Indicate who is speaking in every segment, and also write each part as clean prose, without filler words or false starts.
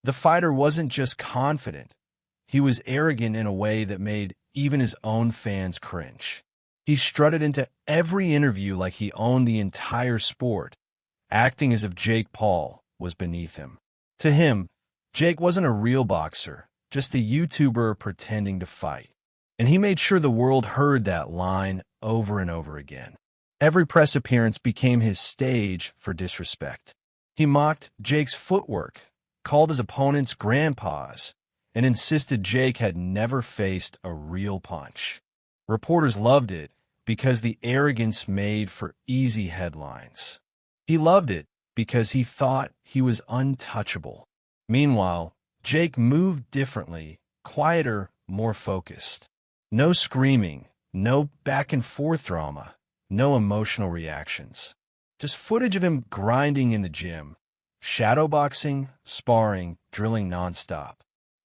Speaker 1: The fighter wasn't just confident. He was arrogant in a way that made even his own fans cringe. He strutted into every interview like he owned the entire sport, acting as if Jake Paul was beneath him. To him, Jake wasn't a real boxer, just a YouTuber pretending to fight. And he made sure the world heard that line over and over again. Every press appearance became his stage for disrespect. He mocked Jake's footwork, called his opponents grandpas, and insisted Jake had never faced a real punch. Reporters loved it because the arrogance made for easy headlines. He loved it because he thought he was untouchable. Meanwhile, Jake moved differently, quieter, more focused. No screaming, no back-and-forth drama, no emotional reactions. Just footage of him grinding in the gym, shadowboxing, sparring, drilling nonstop.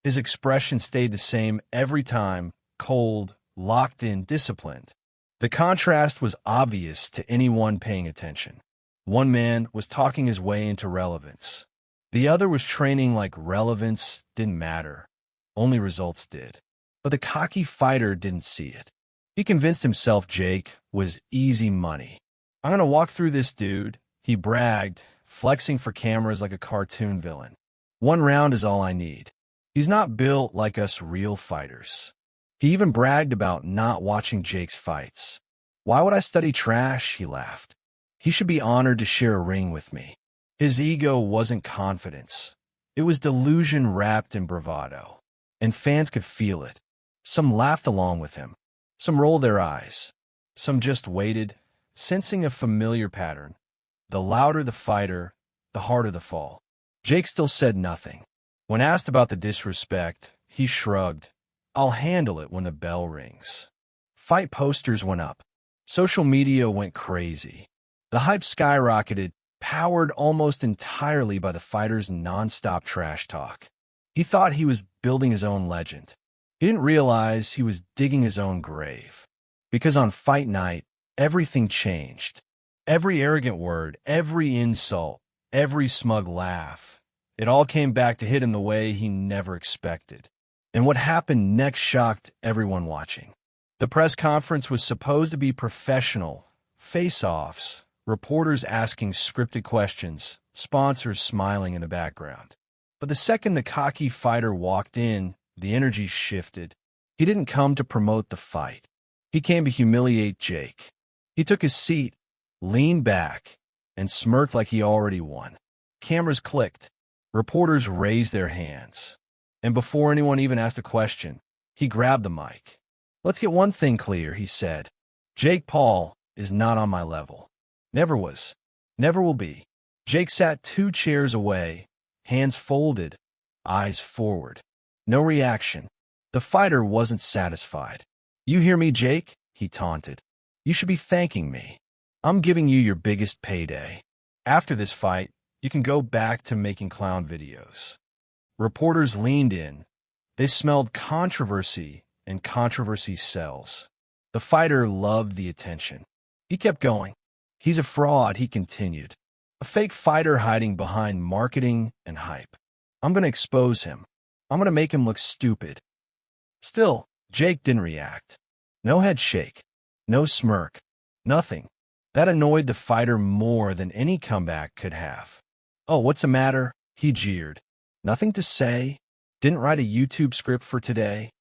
Speaker 1: His expression stayed the same every time, cold, locked in, disciplined. The contrast was obvious to anyone paying attention. One man was talking his way into relevance. The other was training like relevance didn't matter. Only results did. But the cocky fighter didn't see it. He convinced himself Jake was easy money. "I'm gonna walk through this dude," he bragged, flexing for cameras like a cartoon villain. "One round is all I need. He's not built like us real fighters." He even bragged about not watching Jake's fights. "Why would I study trash?" he laughed. "He should be honored to share a ring with me." His ego wasn't confidence. It was delusion wrapped in bravado. And fans could feel it. Some laughed along with him. Some rolled their eyes. Some just waited, sensing a familiar pattern. The louder the fighter, the harder the fall. Jake still said nothing. When asked about the disrespect, he shrugged. "I'll handle it when the bell rings." Fight posters went up. Social media went crazy. The hype skyrocketed, powered almost entirely by the fighter's nonstop trash talk. He thought he was building his own legend. He didn't realize he was digging his own grave. Because on fight night, everything changed. Every arrogant word, every insult, every smug laugh, it all came back to hit him the way he never expected. And what happened next shocked everyone watching. The press conference was supposed to be professional, face-offs, reporters asking scripted questions, sponsors smiling in the background. But the second the cocky fighter walked in, the energy shifted. He didn't come to promote the fight. He came to humiliate Jake. He took his seat, leaned back, and smirked like he already won. Cameras clicked. Reporters raised their hands. And before anyone even asked a question, he grabbed the mic. "Let's get one thing clear," he said. "Jake Paul is not on my level. Never was. Never will be." Jake sat 2 chairs away, hands folded, eyes forward. No reaction. The fighter wasn't satisfied. "You hear me, Jake?" he taunted. "You should be thanking me. I'm giving you your biggest payday. After this fight, you can go back to making clown videos." Reporters leaned in. They smelled controversy, and controversy sells. The fighter loved the attention. He kept going. "He's a fraud," he continued. "A fake fighter hiding behind marketing and hype. I'm going to expose him. I'm going to make him look stupid." Still, Jake didn't react. No head shake. No smirk. Nothing. That annoyed the fighter more than any comeback could have. "Oh, what's the matter?" he jeered. "Nothing to say? Didn't write a YouTube script for today?"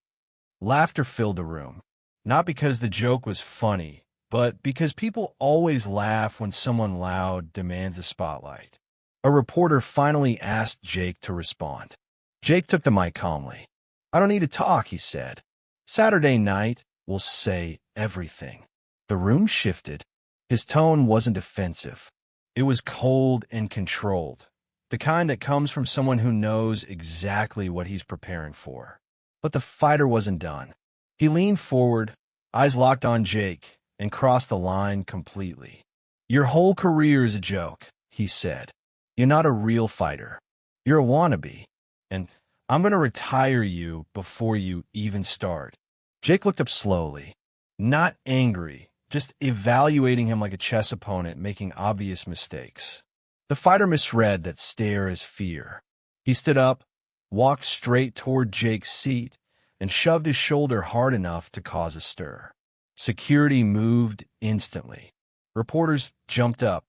Speaker 1: Laughter filled the room. Not because the joke was funny, but because people always laugh when someone loud demands a spotlight. A reporter finally asked Jake to respond. Jake took the mic calmly. "I don't need to talk," he said. "Saturday night, we'll say everything." The room shifted. His tone wasn't defensive. It was cold and controlled, the kind that comes from someone who knows exactly what he's preparing for. But the fighter wasn't done. He leaned forward, eyes locked on Jake, and crossed the line completely. "Your whole career is a joke," he said. "You're not a real fighter. You're a wannabe. And I'm going to retire you before you even start." Jake looked up slowly, not angry, just evaluating him like a chess opponent making obvious mistakes. The fighter misread that stare as fear. He stood up, walked straight toward Jake's seat, and shoved his shoulder hard enough to cause a stir. Security moved instantly. Reporters jumped up.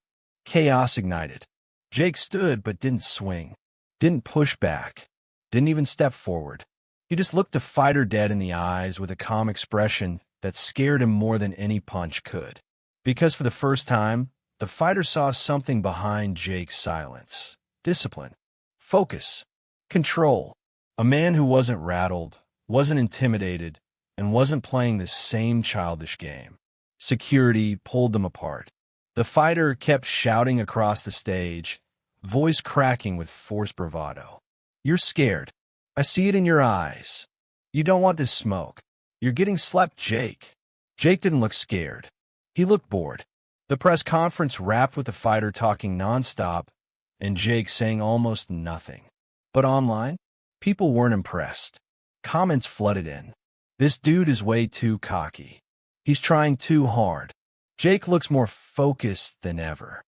Speaker 1: Chaos ignited. Jake stood but didn't swing, didn't push back, didn't even step forward. He just looked the fighter dead in the eyes with a calm expression that scared him more than any punch could. Because for the first time, the fighter saw something behind Jake's silence. Discipline, focus, control. A man who wasn't rattled, wasn't intimidated, and wasn't playing the same childish game. Security pulled them apart. The fighter kept shouting across the stage, voice cracking with forced bravado. "You're scared. I see it in your eyes. You don't want this smoke. You're getting slept, Jake." Jake didn't look scared. He looked bored. The press conference wrapped with the fighter talking nonstop and Jake saying almost nothing. But online, people weren't impressed. Comments flooded in. "This dude is way too cocky. He's trying too hard. Jake looks more focused than ever.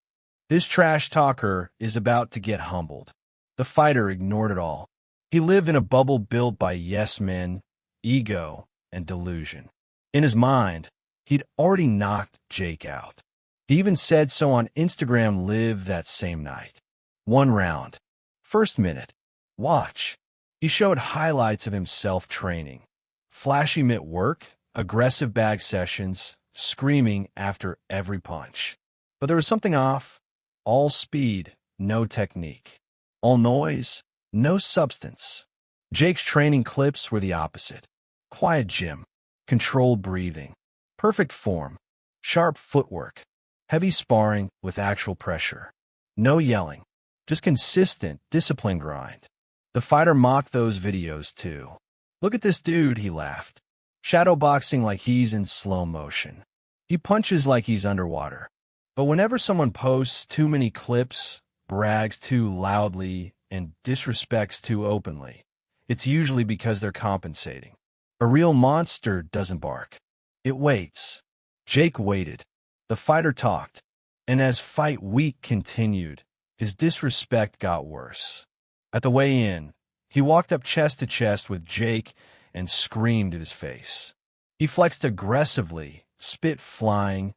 Speaker 1: This trash talker is about to get humbled." The fighter ignored it all. He lived in a bubble built by yes men, ego, and delusion. In his mind, he'd already knocked Jake out. He even said so on Instagram Live that same night. 1 round. First minute. Watch. He showed highlights of himself training. Flashy mitt work, aggressive bag sessions, screaming after every punch. But there was something off. All speed, no technique. All noise, no substance. Jake's training clips were the opposite. Quiet gym, controlled breathing, perfect form, sharp footwork, heavy sparring with actual pressure. No yelling, just consistent, disciplined grind. The fighter mocked those videos too. "Look at this dude," he laughed. "Shadowboxing like he's in slow motion. He punches like he's underwater." But whenever someone posts too many clips, brags too loudly, and disrespects too openly, it's usually because they're compensating. A real monster doesn't bark. It waits. Jake waited. The fighter talked. And as fight week continued, his disrespect got worse. At the weigh-in, he walked up chest to chest with Jake and screamed at his face. He flexed aggressively, spit flying,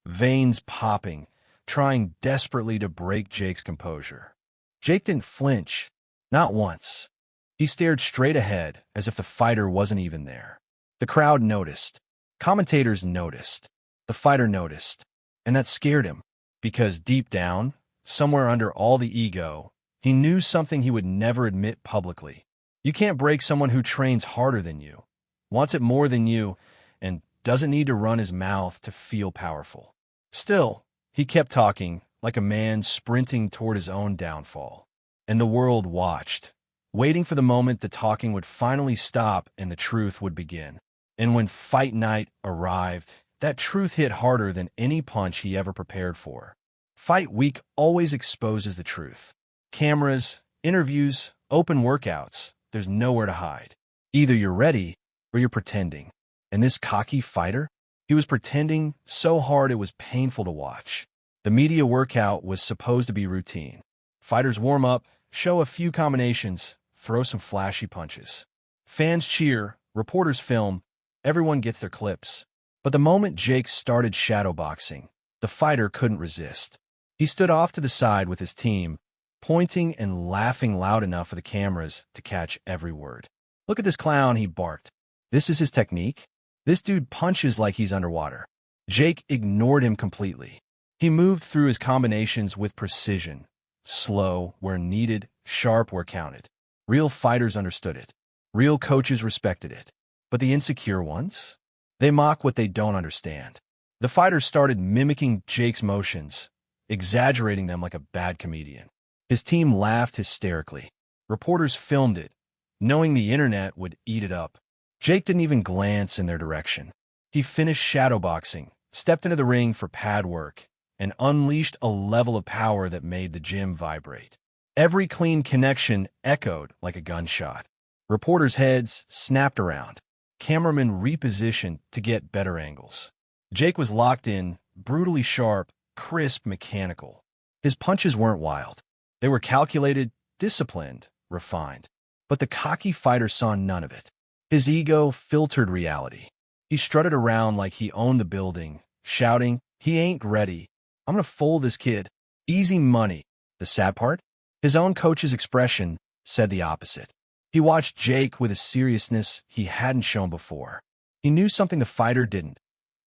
Speaker 1: veins popping, trying desperately to break Jake's composure. Jake didn't flinch, not once. He stared straight ahead as if the fighter wasn't even there. The crowd noticed. Commentators noticed. The fighter noticed. And that scared him, because deep down, somewhere under all the ego, he knew something he would never admit publicly. You can't break someone who trains harder than you, wants it more than you, and doesn't need to run his mouth to feel powerful. Still, he kept talking like a man sprinting toward his own downfall. And the world watched, waiting for the moment the talking would finally stop and the truth would begin. And when fight night arrived, that truth hit harder than any punch he ever prepared for. Fight week always exposes the truth. Cameras, interviews, open workouts, there's nowhere to hide. Either you're ready or you're pretending. And this cocky fighter, he was pretending so hard it was painful to watch. The media workout was supposed to be routine. Fighters warm up, show a few combinations, throw some flashy punches. Fans cheer, reporters film, everyone gets their clips. But the moment Jake started shadowboxing, the fighter couldn't resist. He stood off to the side with his team, pointing and laughing loud enough for the cameras to catch every word. "Look at this clown," he barked. "This is his technique? This dude punches like he's underwater." Jake ignored him completely. He moved through his combinations with precision, slow where needed, sharp where counted. Real fighters understood it. Real coaches respected it. But the insecure ones? They mock what they don't understand. The fighter started mimicking Jake's motions, exaggerating them like a bad comedian. His team laughed hysterically. Reporters filmed it, knowing the internet would eat it up. Jake didn't even glance in their direction. He finished shadowboxing, stepped into the ring for pad work, and unleashed a level of power that made the gym vibrate. Every clean connection echoed like a gunshot. Reporters' heads snapped around. Cameramen repositioned to get better angles. Jake was locked in, brutally sharp, crisp, mechanical. His punches weren't wild. They were calculated, disciplined, refined. But the cocky fighter saw none of it. His ego filtered reality. He strutted around like he owned the building, shouting, "He ain't ready. I'm gonna fold this kid. Easy money." The sad part? His own coach's expression said the opposite. He watched Jake with a seriousness he hadn't shown before. He knew something the fighter didn't.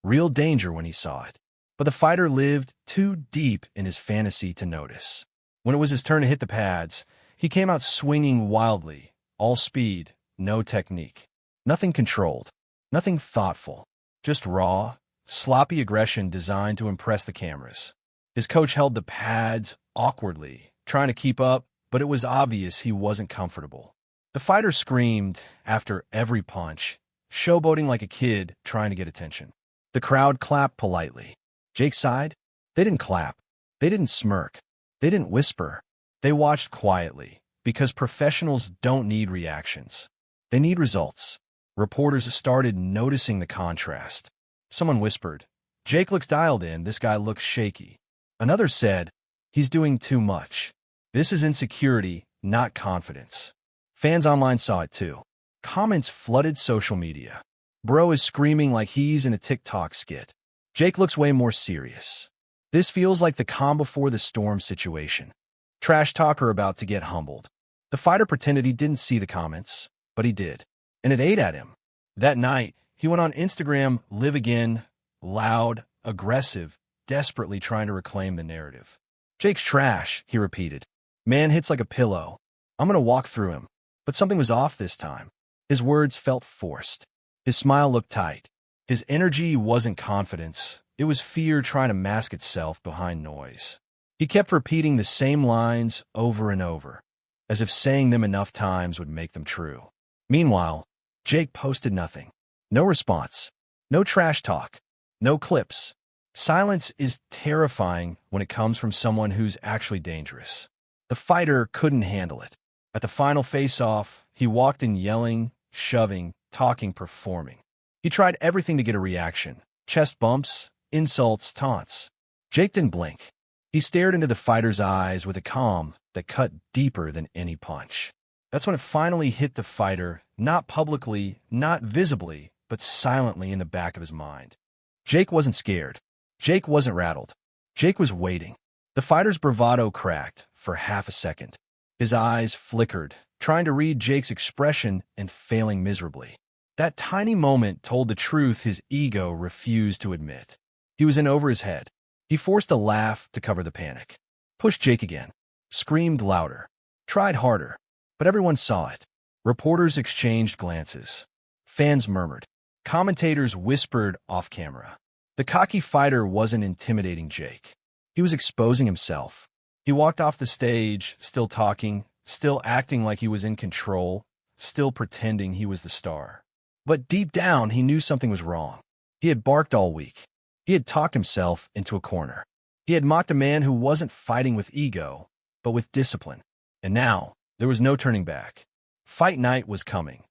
Speaker 1: Real danger when he saw it. But the fighter lived too deep in his fantasy to notice. When it was his turn to hit the pads, he came out swinging wildly, all speed, no technique. Nothing controlled, nothing thoughtful, just raw, sloppy aggression designed to impress the cameras. His coach held the pads awkwardly, trying to keep up, but it was obvious he wasn't comfortable. The fighter screamed after every punch, showboating like a kid trying to get attention. The crowd clapped politely. Jake sighed. They didn't clap. They didn't smirk. They didn't whisper. They watched quietly, because professionals don't need reactions. They need results. Reporters started noticing the contrast. Someone whispered, "Jake looks dialed in, this guy looks shaky." Another said, "He's doing too much." This is insecurity, not confidence. Fans online saw it too. Comments flooded social media. Bro is screaming like he's in a TikTok skit. Jake looks way more serious. This feels like the calm before the storm situation. Trash talker about to get humbled. The fighter pretended he didn't see the comments, but he did. And it ate at him. That night, he went on Instagram, live again, loud, aggressive, desperately trying to reclaim the narrative. "Jake's trash," he repeated. "Man hits like a pillow. I'm gonna walk through him." But something was off this time. His words felt forced. His smile looked tight. His energy wasn't confidence. It was fear trying to mask itself behind noise. He kept repeating the same lines over and over, as if saying them enough times would make them true. Meanwhile, Jake posted nothing. No response. No trash talk. No clips. Silence is terrifying when it comes from someone who's actually dangerous. The fighter couldn't handle it. At the final face-off, he walked in yelling, shoving, talking, performing. He tried everything to get a reaction. Chest bumps, insults, taunts. Jake didn't blink. He stared into the fighter's eyes with a calm that cut deeper than any punch. That's when it finally hit the fighter, not publicly, not visibly, but silently in the back of his mind. Jake wasn't scared. Jake wasn't rattled. Jake was waiting. The fighter's bravado cracked for half a second. His eyes flickered, trying to read Jake's expression and failing miserably. That tiny moment told the truth his ego refused to admit. He was in over his head. He forced a laugh to cover the panic. Pushed Jake again. Screamed louder. Tried harder. But everyone saw it. Reporters exchanged glances. Fans murmured. Commentators whispered off camera. The cocky fighter wasn't intimidating Jake. He was exposing himself. He walked off the stage, still talking, still acting like he was in control, still pretending he was the star. But deep down, he knew something was wrong. He had barked all week. He had talked himself into a corner. He had mocked a man who wasn't fighting with ego, but with discipline. And now, there was no turning back. Fight night was coming.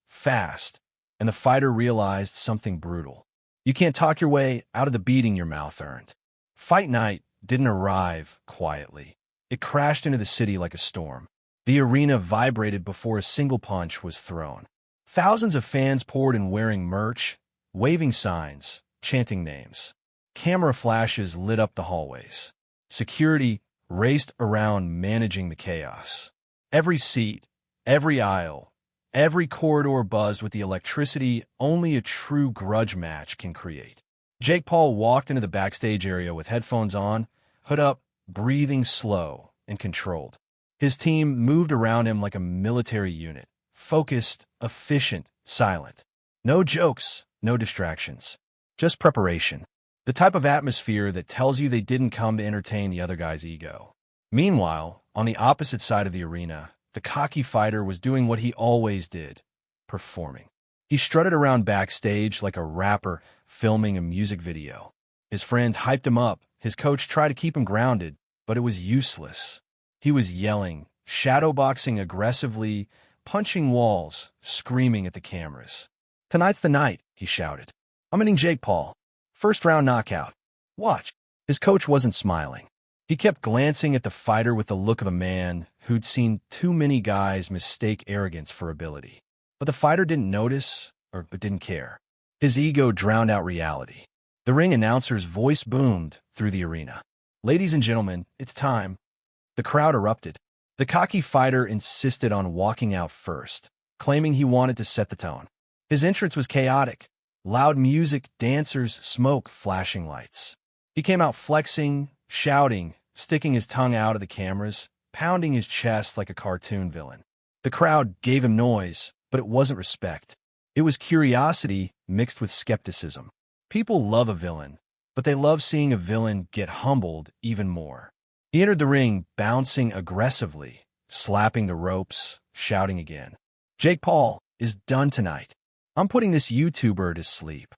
Speaker 1: Fast. And the fighter realized something brutal. You can't talk your way out of the beating your mouth earned. Fight night didn't arrive quietly. It crashed into the city like a storm. The arena vibrated before a single punch was thrown. Thousands of fans poured in wearing merch, waving signs, chanting names. Camera flashes lit up the hallways. Security raced around managing the chaos. Every seat, every aisle, every corridor buzzed with the electricity only a true grudge match can create. Jake Paul walked into the backstage area with headphones on, hood up, breathing slow and controlled. His team moved around him like a military unit, focused, efficient, silent. No jokes, no distractions. Just preparation. The type of atmosphere that tells you they didn't come to entertain the other guy's ego. Meanwhile, on the opposite side of the arena, the cocky fighter was doing what he always did, performing. He strutted around backstage like a rapper filming a music video. His friends hyped him up. His coach tried to keep him grounded, but it was useless. He was yelling, shadowboxing aggressively, punching walls, screaming at the cameras. "Tonight's the night," he shouted. "I'm hitting Jake Paul. First round knockout. Watch." His coach wasn't smiling. He kept glancing at the fighter with the look of a man who'd seen too many guys mistake arrogance for ability. But the fighter didn't notice, but didn't care. His ego drowned out reality. The ring announcer's voice boomed through the arena. "Ladies and gentlemen, it's time." The crowd erupted. The cocky fighter insisted on walking out first, claiming he wanted to set the tone. His entrance was chaotic. Loud music, dancers, smoke, flashing lights. He came out flexing, shouting, sticking his tongue out of the cameras, pounding his chest like a cartoon villain. The crowd gave him noise, but it wasn't respect. It was curiosity mixed with skepticism. People love a villain, but they love seeing a villain get humbled even more. He entered the ring, bouncing aggressively, slapping the ropes, shouting again. "Jake Paul is done tonight. I'm putting this YouTuber to sleep."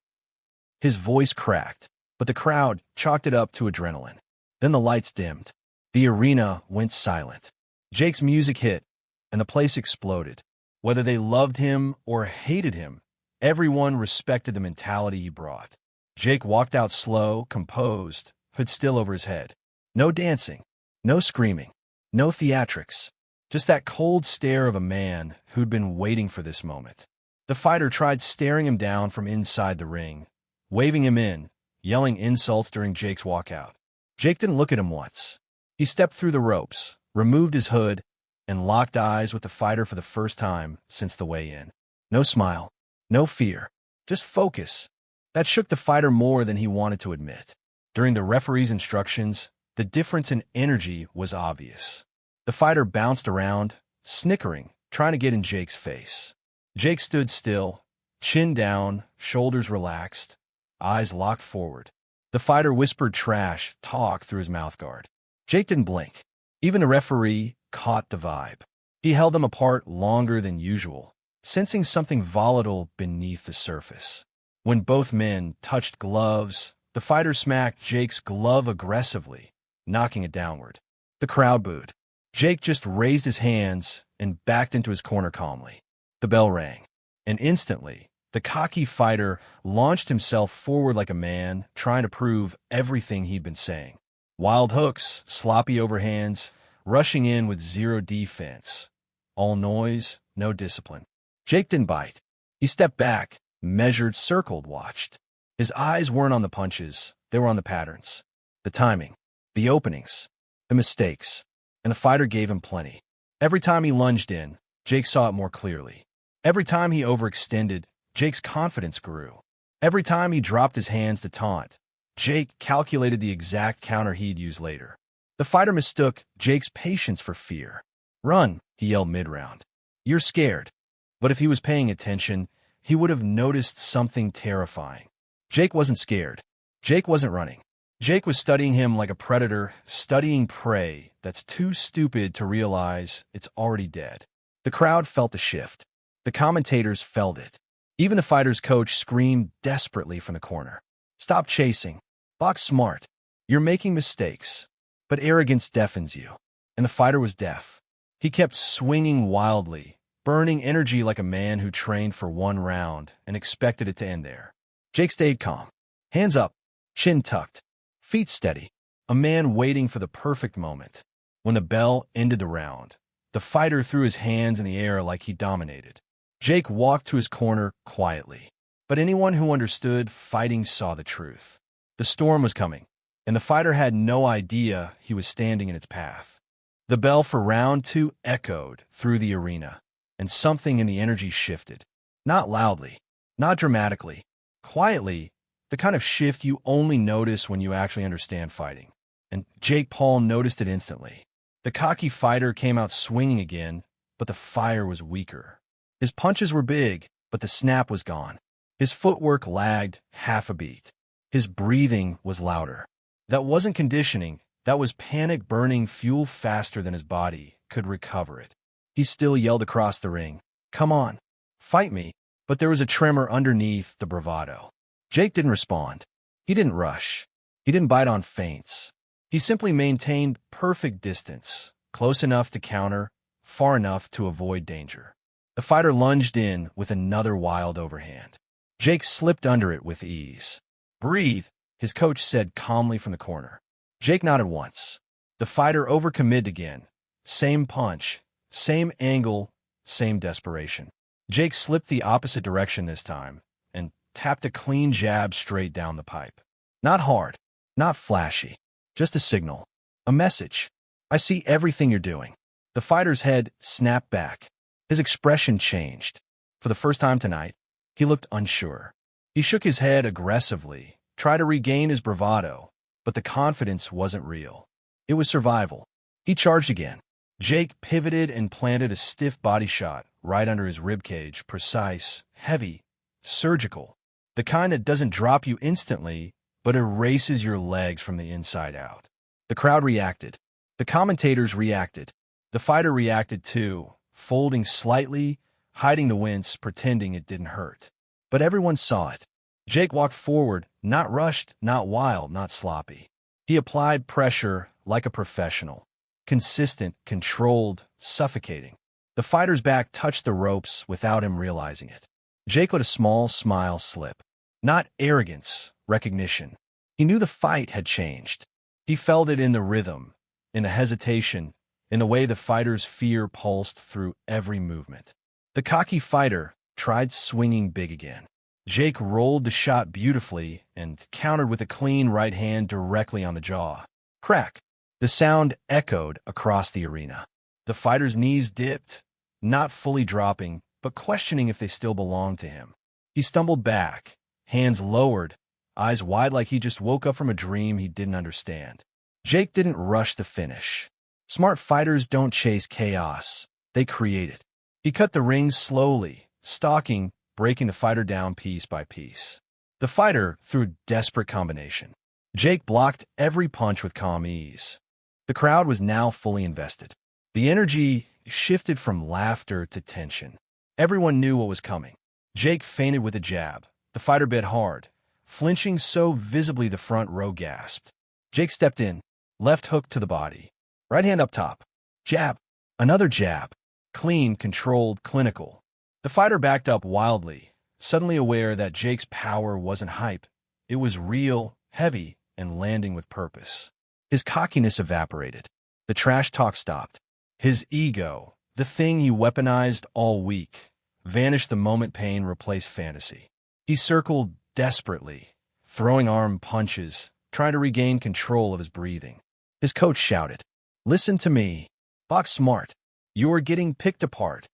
Speaker 1: His voice cracked, but the crowd chalked it up to adrenaline. Then the lights dimmed. The arena went silent. Jake's music hit, and the place exploded. Whether they loved him or hated him, everyone respected the mentality he brought. Jake walked out slow, composed, hood still over his head. No dancing, no screaming, no theatrics. Just that cold stare of a man who'd been waiting for this moment. The fighter tried staring him down from inside the ring, waving him in, yelling insults during Jake's walkout. Jake didn't look at him once. He stepped through the ropes, removed his hood, and locked eyes with the fighter for the first time since the weigh-in. No smile, no fear, just focus. That shook the fighter more than he wanted to admit. During the referee's instructions, the difference in energy was obvious. The fighter bounced around, snickering, trying to get in Jake's face. Jake stood still, chin down, shoulders relaxed, eyes locked forward. The fighter whispered trash talk through his mouthguard. Jake didn't blink. Even the referee caught the vibe. He held them apart longer than usual, sensing something volatile beneath the surface. When both men touched gloves, the fighter smacked Jake's glove aggressively, knocking it downward. The crowd booed. Jake just raised his hands and backed into his corner calmly. The bell rang, and instantly, the cocky fighter launched himself forward like a man trying to prove everything he'd been saying. Wild hooks, sloppy overhands, rushing in with zero defense. All noise, no discipline. Jake didn't bite. He stepped back, measured, circled, watched. His eyes weren't on the punches, they were on the patterns. The timing, the openings, the mistakes. And the fighter gave him plenty. Every time he lunged in, Jake saw it more clearly. Every time he overextended, Jake's confidence grew. Every time he dropped his hands to taunt, Jake calculated the exact counter he'd use later. The fighter mistook Jake's patience for fear. "Run," he yelled mid-round. "You're scared." But if he was paying attention, he would have noticed something terrifying. Jake wasn't scared. Jake wasn't running. Jake was studying him like a predator, studying prey that's too stupid to realize it's already dead. The crowd felt the shift. The commentators felt it. Even the fighter's coach screamed desperately from the corner. "Stop chasing. Box smart. You're making mistakes." But arrogance deafens you. And the fighter was deaf. He kept swinging wildly, burning energy like a man who trained for one round and expected it to end there. Jake stayed calm. Hands up, chin tucked, feet steady. A man waiting for the perfect moment. When the bell ended the round, the fighter threw his hands in the air like he dominated. Jake walked to his corner quietly. But anyone who understood fighting saw the truth. The storm was coming, and the fighter had no idea he was standing in its path. The bell for round 2 echoed through the arena, and something in the energy shifted. Not loudly, not dramatically, quietly, the kind of shift you only notice when you actually understand fighting. And Jake Paul noticed it instantly. The cocky fighter came out swinging again, but the fire was weaker. His punches were big, but the snap was gone. His footwork lagged half a beat. His breathing was louder. That wasn't conditioning. That was panic burning fuel faster than his body could recover it. He still yelled across the ring, "Come on, fight me." But there was a tremor underneath the bravado. Jake didn't respond. He didn't rush. He didn't bite on feints. He simply maintained perfect distance, close enough to counter, far enough to avoid danger. The fighter lunged in with another wild overhand. Jake slipped under it with ease. "Breathe," his coach said calmly from the corner. Jake nodded once. The fighter overcommitted again, Same punch, same angle, same desperation. Jake slipped the opposite direction this time and tapped a clean jab straight down the pipe. Not hard, not flashy, just a signal, a message. I see everything you're doing. The fighter's head snapped back. His expression changed. For the first time tonight, he looked unsure. He shook his head aggressively, tried to regain his bravado, but the confidence wasn't real. It was survival. He charged again. Jake pivoted and planted a stiff body shot right under his ribcage, precise, heavy, surgical. The kind that doesn't drop you instantly, but erases your legs from the inside out. The crowd reacted. The commentators reacted. The fighter reacted too, folding slightly, hiding the wince, pretending it didn't hurt. But everyone saw it. Jake walked forward, not rushed, not wild, not sloppy. He applied pressure like a professional. Consistent, controlled, suffocating. The fighter's back touched the ropes without him realizing it. Jake let a small smile slip. Not arrogance, recognition. He knew the fight had changed. He felt it in the rhythm, in the hesitation, in the way the fighter's fear pulsed through every movement. The cocky fighter tried swinging big again. Jake rolled the shot beautifully and countered with a clean right hand directly on the jaw. Crack. The sound echoed across the arena. The fighter's knees dipped, not fully dropping, but questioning if they still belonged to him. He stumbled back, hands lowered, eyes wide like he just woke up from a dream he didn't understand. Jake didn't rush the finish. Smart fighters don't chase chaos. They create it. He cut the ring slowly, stalking, breaking the fighter down piece by piece. The fighter threw a desperate combination. Jake blocked every punch with calm ease. The crowd was now fully invested. The energy shifted from laughter to tension. Everyone knew what was coming. Jake feinted with a jab. The fighter bit hard, flinching so visibly the front row gasped. Jake stepped in, left hook to the body. Right hand up top. Jab. Another jab. Clean, controlled, clinical. The fighter backed up wildly, suddenly aware that Jake's power wasn't hype. It was real, heavy, and landing with purpose. His cockiness evaporated. The trash talk stopped. His ego, the thing he weaponized all week, vanished the moment pain replaced fantasy. He circled desperately, throwing arm punches, trying to regain control of his breathing. His coach shouted, "Listen to me. Box smart. You're getting picked apart."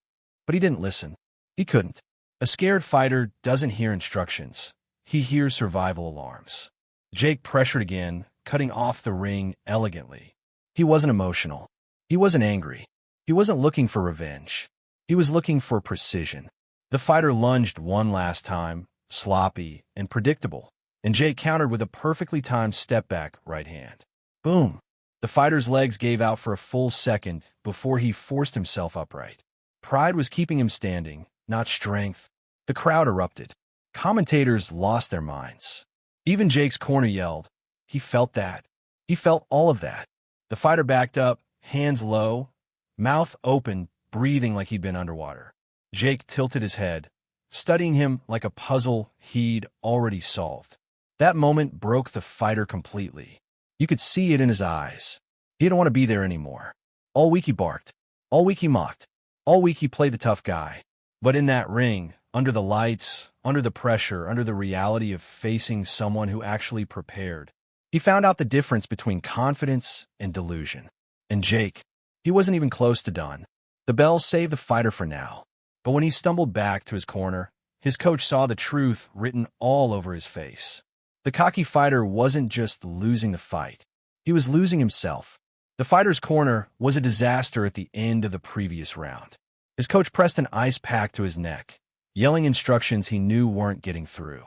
Speaker 1: But he didn't listen. He couldn't. A scared fighter doesn't hear instructions. He hears survival alarms. Jake pressured again, cutting off the ring elegantly. He wasn't emotional. He wasn't angry. He wasn't looking for revenge. He was looking for precision. The fighter lunged one last time, sloppy and predictable, and Jake countered with a perfectly timed step-back right hand. Boom! The fighter's legs gave out for a full second before he forced himself upright. Pride was keeping him standing, not strength. The crowd erupted. Commentators lost their minds. Even Jake's corner yelled. He felt that. He felt all of that. The fighter backed up, hands low, mouth open, breathing like he'd been underwater. Jake tilted his head, studying him like a puzzle he'd already solved. That moment broke the fighter completely. You could see it in his eyes. He didn't want to be there anymore. All week he barked. All week he mocked. All week he played the tough guy. But in that ring, under the lights, under the pressure, under the reality of facing someone who actually prepared, he found out the difference between confidence and delusion. And Jake, he wasn't even close to done. The bell saved the fighter for now. But when he stumbled back to his corner, his coach saw the truth written all over his face. The cocky fighter wasn't just losing the fight. He was losing himself. The fighter's corner was a disaster at the end of the previous round. His coach pressed an ice pack to his neck, yelling instructions he knew weren't getting through.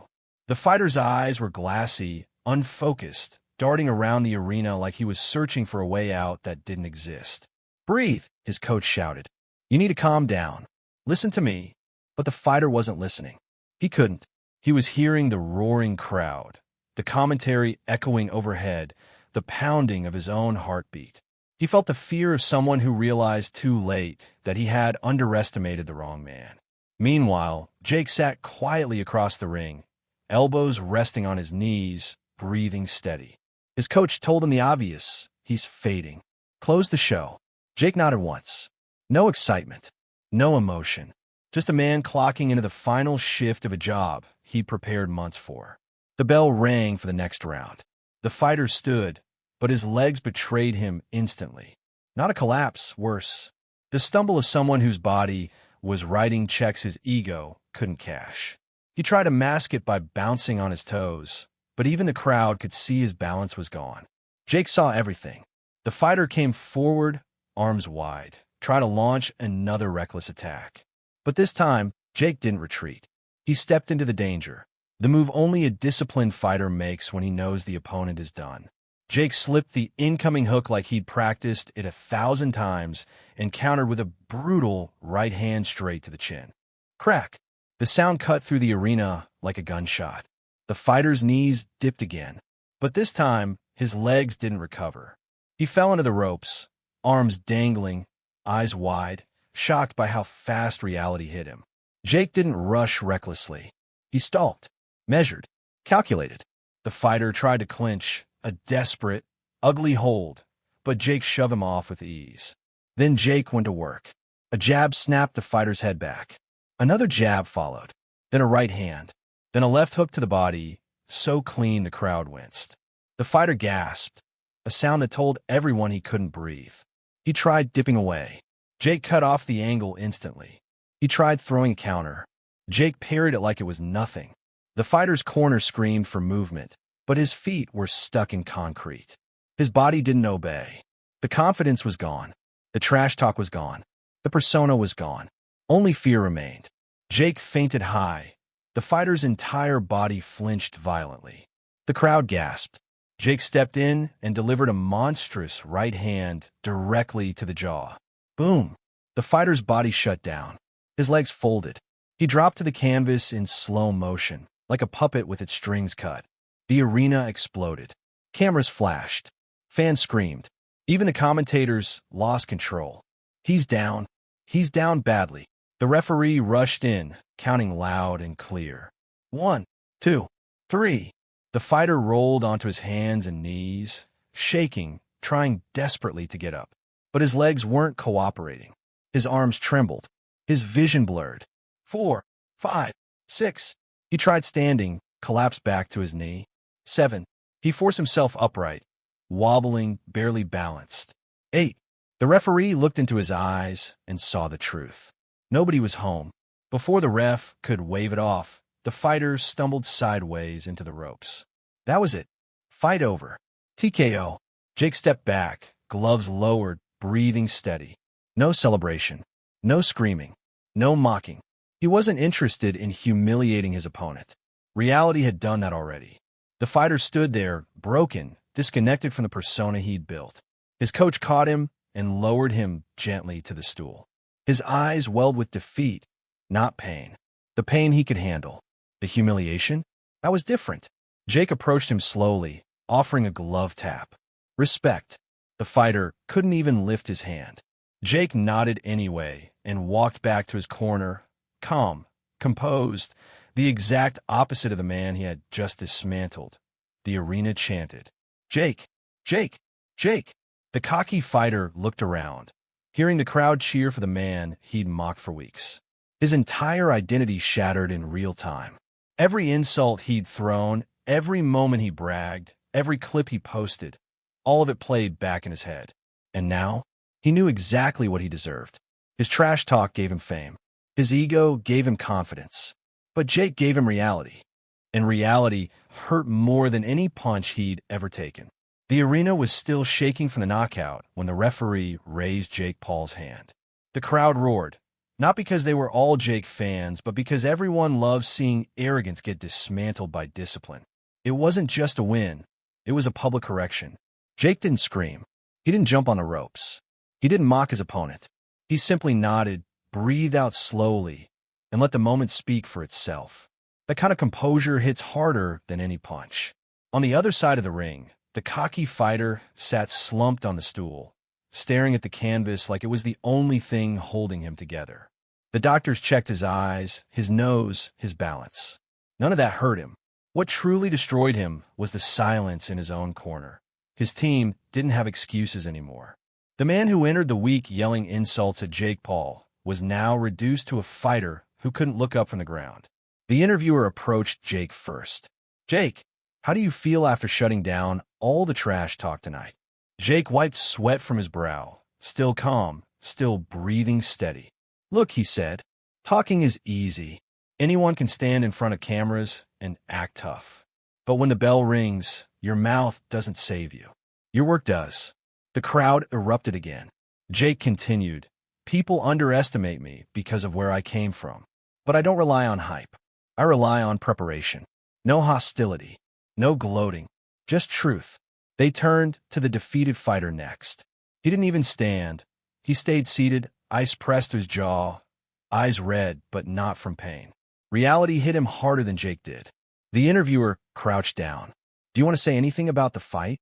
Speaker 1: The fighter's eyes were glassy, unfocused, darting around the arena like he was searching for a way out that didn't exist. "Breathe," his coach shouted. "You need to calm down. Listen to me." But the fighter wasn't listening. He couldn't. He was hearing the roaring crowd, the commentary echoing overhead, the pounding of his own heartbeat. He felt the fear of someone who realized too late that he had underestimated the wrong man. Meanwhile, Jake sat quietly across the ring, elbows resting on his knees, breathing steady. His coach told him the obvious. He's fading. Close the show. Jake nodded once. No excitement. No emotion. Just a man clocking into the final shift of a job he'd prepared months for. The bell rang for the next round. The fighter stood, but his legs betrayed him instantly. Not a collapse, worse. The stumble of someone whose body was writing checks his ego couldn't cash. He tried to mask it by bouncing on his toes, but even the crowd could see his balance was gone. Jake saw everything. The fighter came forward, arms wide, trying to launch another reckless attack. But this time, Jake didn't retreat. He stepped into the danger, the move only a disciplined fighter makes when he knows the opponent is done. Jake slipped the incoming hook like he'd practiced it 1,000 times and countered with a brutal right hand straight to the chin. Crack! The sound cut through the arena like a gunshot. The fighter's knees dipped again, but this time his legs didn't recover. He fell into the ropes, arms dangling, eyes wide, shocked by how fast reality hit him. Jake didn't rush recklessly. He stalked, measured, calculated. The fighter tried to clinch, a desperate, ugly hold, but Jake shoved him off with ease. Then Jake went to work. A jab snapped the fighter's head back. Another jab followed, then a right hand, then a left hook to the body, so clean the crowd winced. The fighter gasped, a sound that told everyone he couldn't breathe. He tried dipping away. Jake cut off the angle instantly. He tried throwing a counter. Jake parried it like it was nothing. The fighter's corner screamed for movement, but his feet were stuck in concrete. His body didn't obey. The confidence was gone. The trash talk was gone. The persona was gone. Only fear remained. Jake fainted high. The fighter's entire body flinched violently. The crowd gasped. Jake stepped in and delivered a monstrous right hand directly to the jaw. Boom! The fighter's body shut down. His legs folded. He dropped to the canvas in slow motion, like a puppet with its strings cut. The arena exploded. Cameras flashed. Fans screamed. Even the commentators lost control. He's down. He's down badly. The referee rushed in, counting loud and clear. 1, 2, 3. The fighter rolled onto his hands and knees, shaking, trying desperately to get up. But his legs weren't cooperating. His arms trembled. His vision blurred. 4, 5, 6. He tried standing, collapsed back to his knee. 7. He forced himself upright, wobbling, barely balanced. 8. The referee looked into his eyes and saw the truth. Nobody was home. Before the ref could wave it off, the fighter stumbled sideways into the ropes. That was it. Fight over. TKO. Jake stepped back, gloves lowered, breathing steady. No celebration. No screaming. No mocking. He wasn't interested in humiliating his opponent. Reality had done that already. The fighter stood there, broken, disconnected from the persona he'd built. His coach caught him and lowered him gently to the stool. His eyes welled with defeat, not pain. The pain he could handle. The humiliation? That was different. Jake approached him slowly, offering a glove tap. Respect. The fighter couldn't even lift his hand. Jake nodded anyway and walked back to his corner, calm, composed, the exact opposite of the man he had just dismantled. The arena chanted, "Jake! Jake! Jake!" The cocky fighter looked around, hearing the crowd cheer for the man he'd mocked for weeks. His entire identity shattered in real time. Every insult he'd thrown, every moment he bragged, every clip he posted, all of it played back in his head. And now, he knew exactly what he deserved. His trash talk gave him fame. His ego gave him confidence. But Jake gave him reality. And reality hurt more than any punch he'd ever taken. The arena was still shaking from the knockout when the referee raised Jake Paul's hand. The crowd roared, not because they were all Jake fans, but because everyone loves seeing arrogance get dismantled by discipline. It wasn't just a win. It was a public correction. Jake didn't scream. He didn't jump on the ropes. He didn't mock his opponent. He simply nodded, breathed out slowly, and let the moment speak for itself. That kind of composure hits harder than any punch. On the other side of the ring, the cocky fighter sat slumped on the stool, staring at the canvas like it was the only thing holding him together. The doctors checked his eyes, his nose, his balance. None of that hurt him. What truly destroyed him was the silence in his own corner. His team didn't have excuses anymore. The man who entered the week yelling insults at Jake Paul was now reduced to a fighter who couldn't look up from the ground. The interviewer approached Jake first. "Jake, how do you feel after shutting down all the trash talk tonight?" Jake wiped sweat from his brow, still calm, still breathing steady. "Look," he said, "talking is easy. Anyone can stand in front of cameras and act tough. But when the bell rings, your mouth doesn't save you. Your work does." The crowd erupted again. Jake continued, "People underestimate me because of where I came from. But I don't rely on hype. I rely on preparation. No hostility. No gloating. Just truth." They turned to the defeated fighter next. He didn't even stand. He stayed seated, ice pressed to his jaw, eyes red, but not from pain. Reality hit him harder than Jake did. The interviewer crouched down. "Do you want to say anything about the fight?"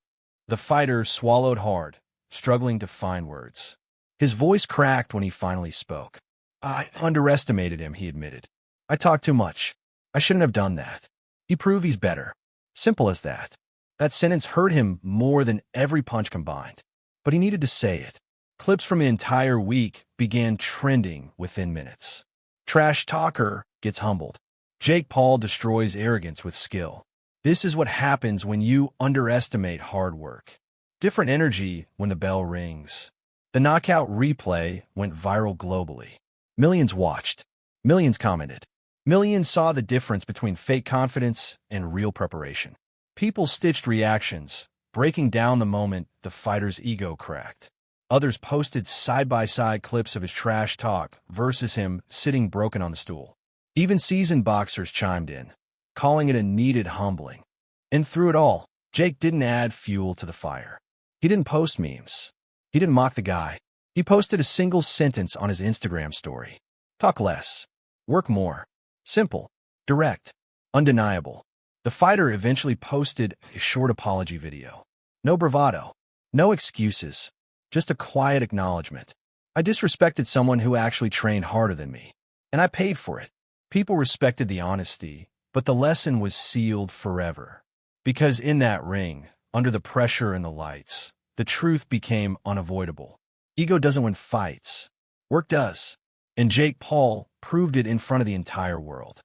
Speaker 1: The fighter swallowed hard, struggling to find words. His voice cracked when he finally spoke. "I underestimated him," he admitted. "I talked too much. I shouldn't have done that. He proved he's better. Simple as that." That sentence hurt him more than every punch combined. But he needed to say it. Clips from the entire week began trending within minutes. Trash talker gets humbled. Jake Paul destroys arrogance with skill. This is what happens when you underestimate hard work. Different energy when the bell rings. The knockout replay went viral globally. Millions watched. Millions commented. Millions saw the difference between fake confidence and real preparation. People stitched reactions, breaking down the moment the fighter's ego cracked. Others posted side-by-side clips of his trash talk versus him sitting broken on the stool. Even seasoned boxers chimed in, calling it a needed humbling. And through it all, Jake didn't add fuel to the fire. He didn't post memes. He didn't mock the guy. He posted a single sentence on his Instagram story. Talk less. Work more. Simple. Direct. Undeniable. The fighter eventually posted a short apology video. No bravado. No excuses. Just a quiet acknowledgement. "I disrespected someone who actually trained harder than me. And I paid for it." People respected the honesty, but the lesson was sealed forever. Because in that ring, under the pressure and the lights, the truth became unavoidable. Ego doesn't win fights. Work does. And Jake Paul proved it in front of the entire world.